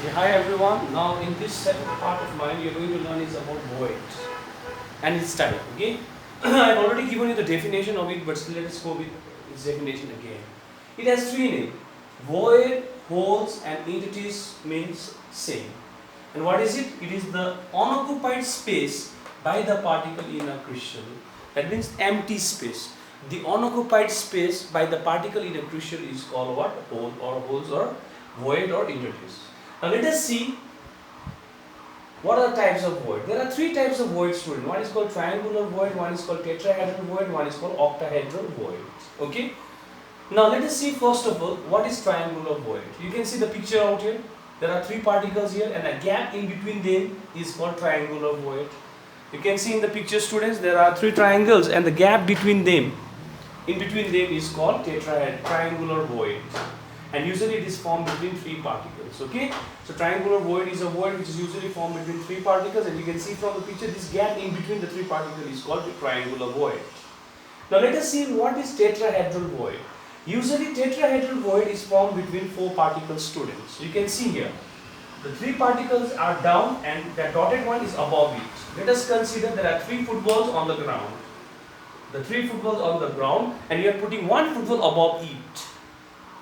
Okay, hi everyone. Now in this second part of mine, you're going to learn is about void and its type. Okay, I've already given you the definition of it, but still let us go with its definition again. It has three names: void, holes, and entities means same. And what is it? It is the unoccupied space by the particle in a crystal. That means empty space. The unoccupied space by the particle in a crystal is called what? Hole or holes or void or entities. Now let us see what are the types of void. There are three types of void, student. One is called triangular void, one is called tetrahedral void, one is called octahedral void. Okay. Now let us see first of all what is triangular void. You can see the picture out here. There are three particles here and a gap in between them is called triangular void. You can see in the picture, students, there are three triangles and the gap between them, in between them is called triangular void. And usually it is formed between three particles. Okay, so triangular void is a void which is usually formed between three particles, and you can see from the picture this gap in between the three particles is called the triangular void. Now let us see what is tetrahedral void. Usually tetrahedral void is formed between four particles, students. You can see here the three particles are down and the dotted one is above it. Let us consider there are three footballs on the ground. The three footballs on the ground, and you are putting one football above it.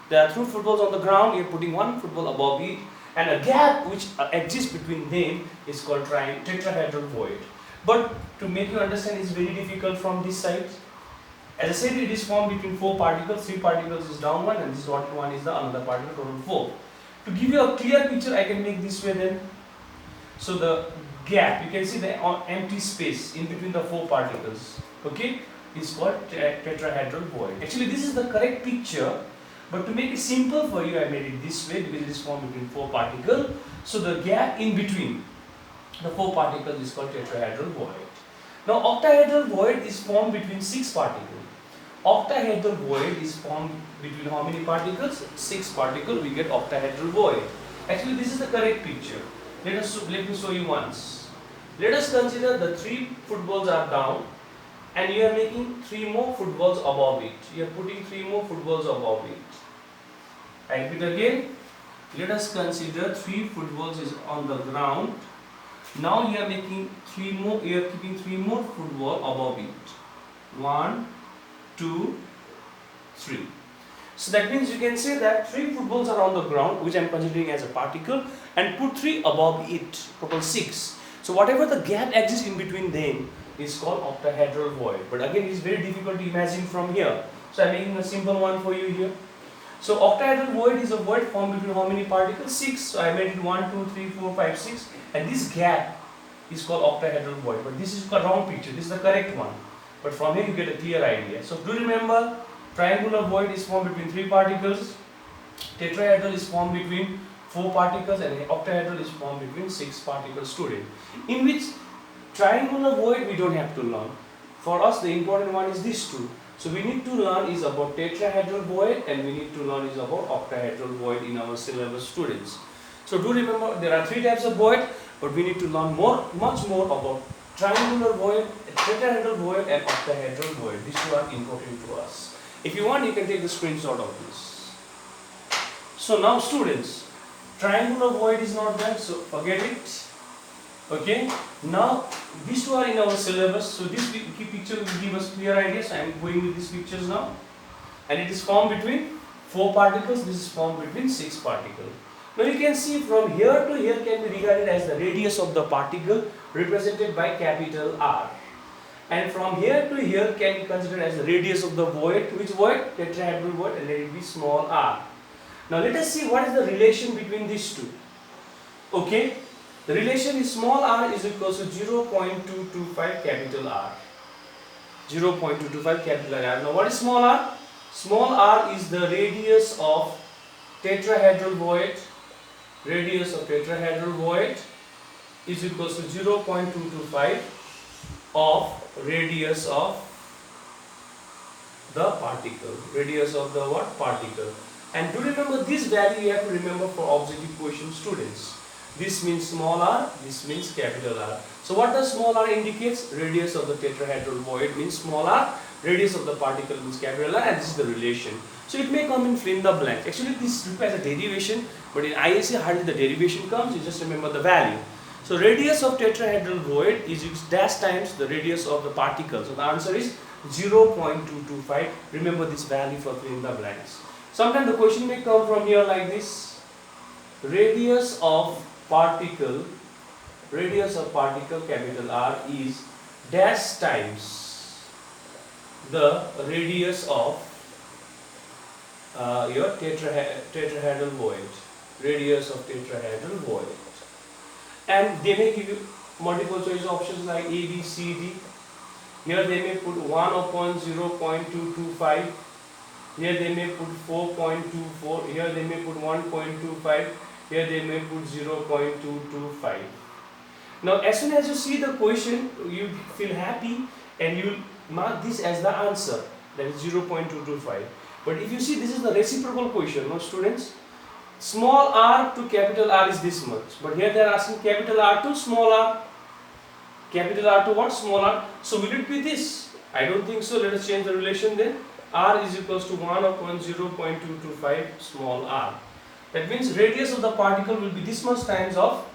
There are two footballs on the ground, you are putting one football above it, and a gap which exists between them is called tetrahedral void. But to make you understand, it's very difficult from this side. As I said, it is formed between four particles. Three particles is down one, and this dotted one is the another particle, total four. To give you a clear picture, I can make this way then. So the gap, you can see the empty space in between the four particles, okay, is called tetrahedral void. Actually, this is the correct picture. But to make it simple for you, I made it this way because it is formed between four particles. So the gap in between the four particles is called tetrahedral void. Now octahedral void is formed between six particles. Octahedral void is formed between how many particles? Six particles. We get octahedral void. Actually, this is the correct picture. Let me show you once. Let us consider the three footballs are down, and you are making three more footballs above it. You are putting three more footballs above it. I repeat again. Let us consider three footballs is on the ground. Now you are making three more. You are keeping three more football above it. 1, 2, 3. So that means you can say that three footballs are on the ground, which I am considering as a particle, and put three above it. Total 6. So whatever the gap exists in between them is called octahedral void. But again, it is very difficult to imagine from here. So I am making a simple one for you here. So octahedral void is a void formed between how many particles? 6. So I made it 1, 2, 3, 4, 5, 6. And this gap is called octahedral void. But this is the wrong picture. This is the correct one. But from here you get a clear idea. So do remember, triangular void is formed between three particles. Tetrahedral is formed between four particles, and octahedral is formed between six particles, student. In which triangular void we don't have to learn. For us the important one is these two. So we need to learn is about tetrahedral void, and we need to learn is about octahedral void in our syllabus, students. So do remember there are three types of void, but we need to learn much more about triangular void, tetrahedral void, and octahedral void. These two are important to us. If you want, you can take the screenshot of this. So now, students, triangular void is not there, so forget it. Okay, now these two are in our syllabus, so this picture will give us clear ideas. I am going with these pictures now, and it is formed between four particles. This is formed between six particles. Now you can see from here to here can be regarded as the radius of the particle, represented by capital R, and from here to here can be considered as the radius of the void. Which void? Tetrahedral void, and let it be small r. Now let us see what is the relation between these two. Okay. The relation is small r is equal to 0.225 capital R. 0.225 capital R. Now what is small r? Small r is the radius of tetrahedral void. Radius of tetrahedral void is equal to 0.225 of radius of the particle. Radius of the what? Particle. And to remember this value, you have to remember for objective question, students. This means small r, this means capital R. So what does small r indicates? Radius of the tetrahedral void means small r, radius of the particle means capital R, and this is the relation. So it may come in fill in the blank. Actually this requires a derivation, but in ISA hardly the derivation comes, you just remember the value. So radius of tetrahedral void is dash times the radius of the particle. So the answer is 0.225. Remember this value for fill in the blanks. Sometimes the question may come from here like this. Radius of particle capital R is dash times the radius of your tetrahedral void. Radius of tetrahedral void. And they may give you multiple choice options like A, B, C, D. Here they may put 1 upon 0.225. Here they may put 4.24. Here they may put 1.25. Here they may put 0.225. Now as soon as you see the question, you feel happy and you mark this as the answer. That is 0.225. But if you see, this is the reciprocal question, no students? Small r to capital R is this much. But here they are asking capital R to small r. Capital R to what? Small r. So will it be this? I don't think so. Let us change the relation then. R is equals to 1 upon 0.225 small r. That means radius of the particle will be this much times of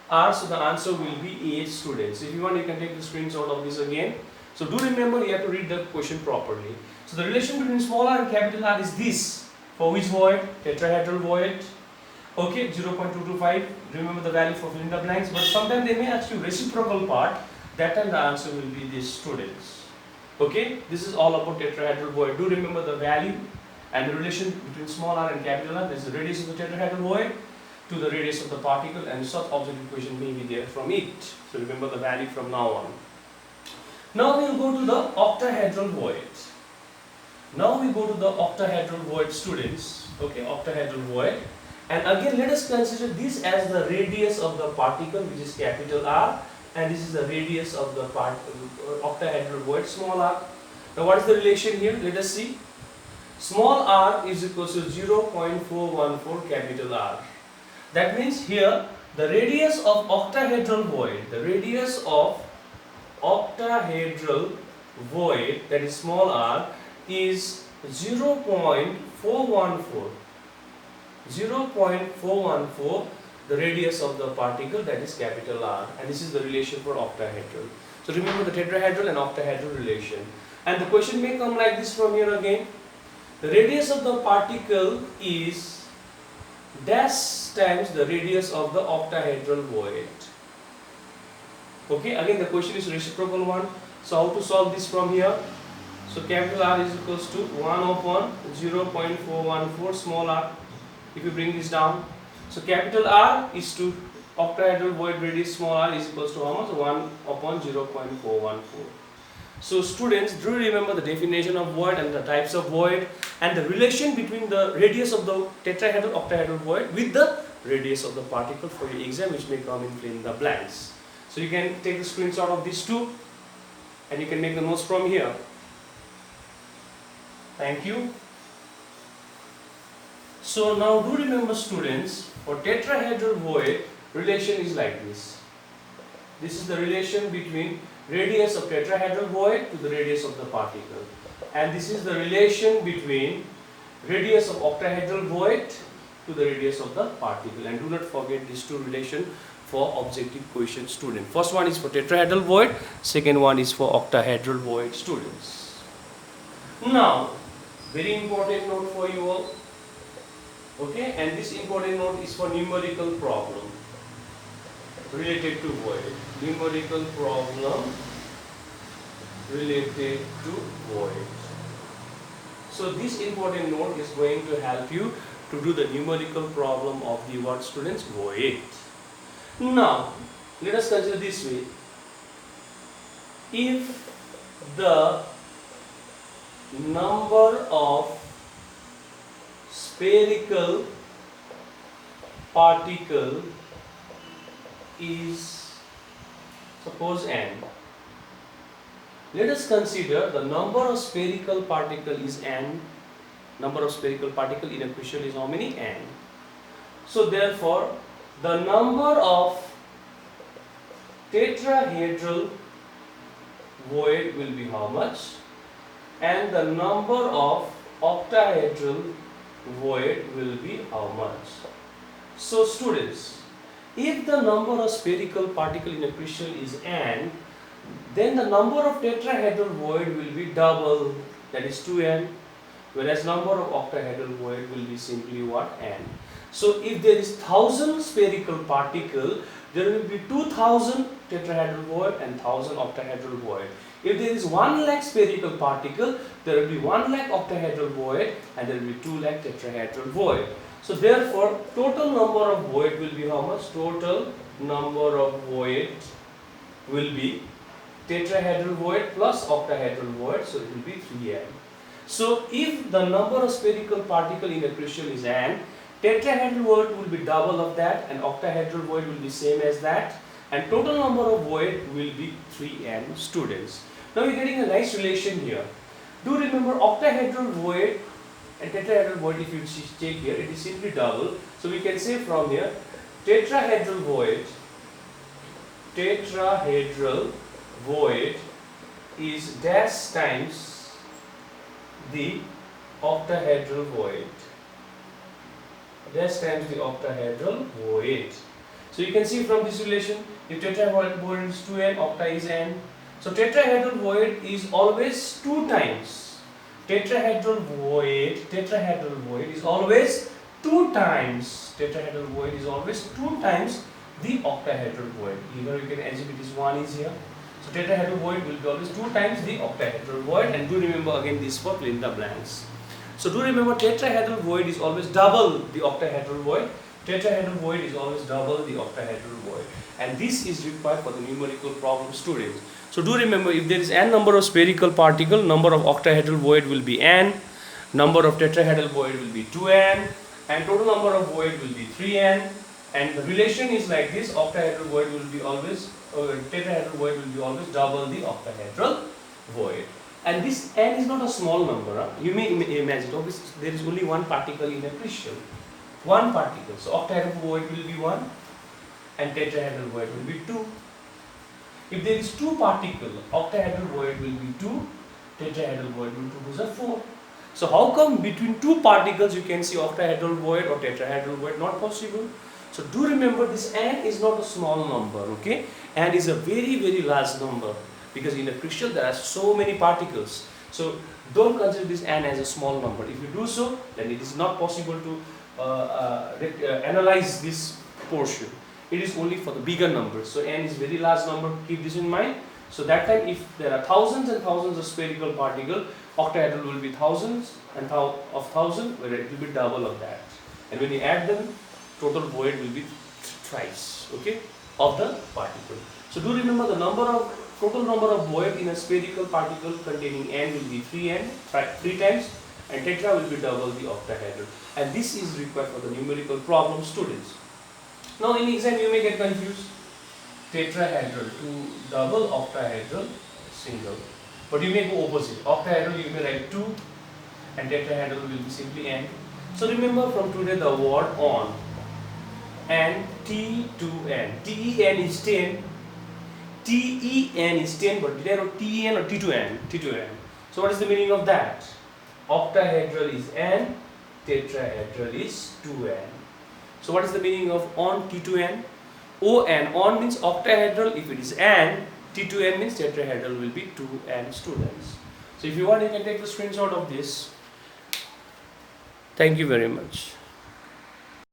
r. So the answer will be A, students. If you want, you can take the screenshot of this again. So do remember, you have to read the question properly. So the relation between small r and capital R is this. For which void? Tetrahedral void. Okay, 0.225. Remember the value for fill in the blanks. But sometimes they may ask you reciprocal part. That time the answer will be this, students. Okay, this is all about tetrahedral void. Do remember the value and the relation between small r and capital R. This is the radius of the tetrahedral void to the radius of the particle, and such objective equation may be there from it. So remember the value from now on. Now we will go to the octahedral void. Students. Okay, octahedral void. And again, let us consider this as the radius of the particle, which is capital R, and this is the radius of the octahedral void, small r. Now what is the relation here? Let us see. Small r is equal to 0.414 capital R. That means here the radius of octahedral void, that is small r, is 0.414, the radius of the particle, that is capital R, and this is the relation for octahedral. So remember the tetrahedral and octahedral relation. And the question may come like this from here again. The radius of the particle is dash times the radius of the octahedral void. Okay, again the question is reciprocal one. So how to solve this from here? So capital R is equals to 1 upon 0.414 small r. If you bring this down, so capital R is to octahedral void radius small r is equals to how much? 1 upon 0.414. So students, do remember the definition of void and the types of void and the relation between the radius of the tetrahedral octahedral void with the radius of the particle for your exam, which may come in fill in the blanks. So you can take the screenshot of these two and you can make the notes from here. Thank you. So now do remember, students, for tetrahedral void, relation is like this. This is the relation between radius of tetrahedral void to the radius of the particle, and this is the relation between radius of octahedral void to the radius of the particle. And do not forget these two relations for objective question, student. First one is for tetrahedral void, second one is for octahedral void, students. Now very important note for you all. Okay, and this important note is for numerical problem related to void. Numerical problem related to void. So this important note is going to help you to do the numerical problem of the what, students? Void. Now let us consider this way. If the number of spherical particle is, suppose n. Let us consider the number of spherical particle is n. Number of spherical particle in a question is how many? N. So therefore the number of tetrahedral void will be how much? And the number of octahedral void will be how much? So students, if the number of spherical particle in a crystal is n, then the number of tetrahedral void will be double, that is 2n, whereas number of octahedral void will be simply what? N. So if there is 1000 spherical particle, there will be 2000 tetrahedral void and 1000 octahedral void. If there is 1 lakh spherical particle, there will be 1 lakh octahedral void and there will be 2 lakh tetrahedral void. So therefore, total number of void will be how much? Total number of void will be tetrahedral void plus octahedral void, so it will be 3n. So if the number of spherical particle in a crystal is n, tetrahedral void will be double of that and octahedral void will be same as that, and total number of void will be 3n students. Now you're getting a nice relation here. Do remember octahedral void and tetrahedral void, if you take here, it is simply double. So we can say from here, tetrahedral void is dash times the octahedral void. Dash times the octahedral void. So you can see from this relation, if tetrahedral void is 2n, octa is n. So tetrahedral void is always 2 times. Tetrahedral void is always 2 times. Tetrahedral void is always 2 times the octahedral void. Either you can assume it is 1 is here. So tetrahedral void will be always 2 times the octahedral void, and do remember again this for fill in the blanks. So do remember tetrahedral void is always double the octahedral void. Tetrahedral void is always double the octahedral void, and this is required for the numerical problem students. So do remember, if there is n number of spherical particle, number of octahedral void will be n, number of tetrahedral void will be 2n, and total number of void will be 3n, and the relation is like this: octahedral void will be always, tetrahedral void will be always double the octahedral void. And this n is not a small number. You may imagine, obviously there is only one particle in a crystal. One particle. So octahedral void will be 1 and tetrahedral void will be 2. If there is 2 particles, octahedral void will be 2, tetrahedral void will be 2 to 4. So how come between 2 particles you can see octahedral void or tetrahedral void? Not possible. So do remember, this n is not a small number, okay? N is a very, very large number, because in a crystal there are so many particles. So don't consider this n as a small number. If you do so, then it is not possible to analyze this portion. It is only for the bigger numbers. So n is very large number, keep this in mind. So that time, if there are thousands and thousands of spherical particles, octahedral will be thousands and of thousand, where it will be double of that. And when you add them, total void will be thrice, okay, of the particle. So do remember, the total number of void in a spherical particle containing n will be 3n, 3 times, and tetra will be double the octahedral. And this is required for the numerical problem students. Now in exam you may get confused. Tetrahedral to double, octahedral single. But you may go opposite. Octahedral you may write 2 and tetrahedral will be simply n. So remember from today the word on and T to n. TEN is 10. TEN is 10, but did I write TEN or T to n? T to n. So what is the meaning of that? Octahedral is n, tetrahedral is 2n. So what is the meaning of on T to n? ON, on means octahedral. If it is n, T to n means tetrahedral will be 2n students. So if you want, you can take the screenshot of this. Thank you very much.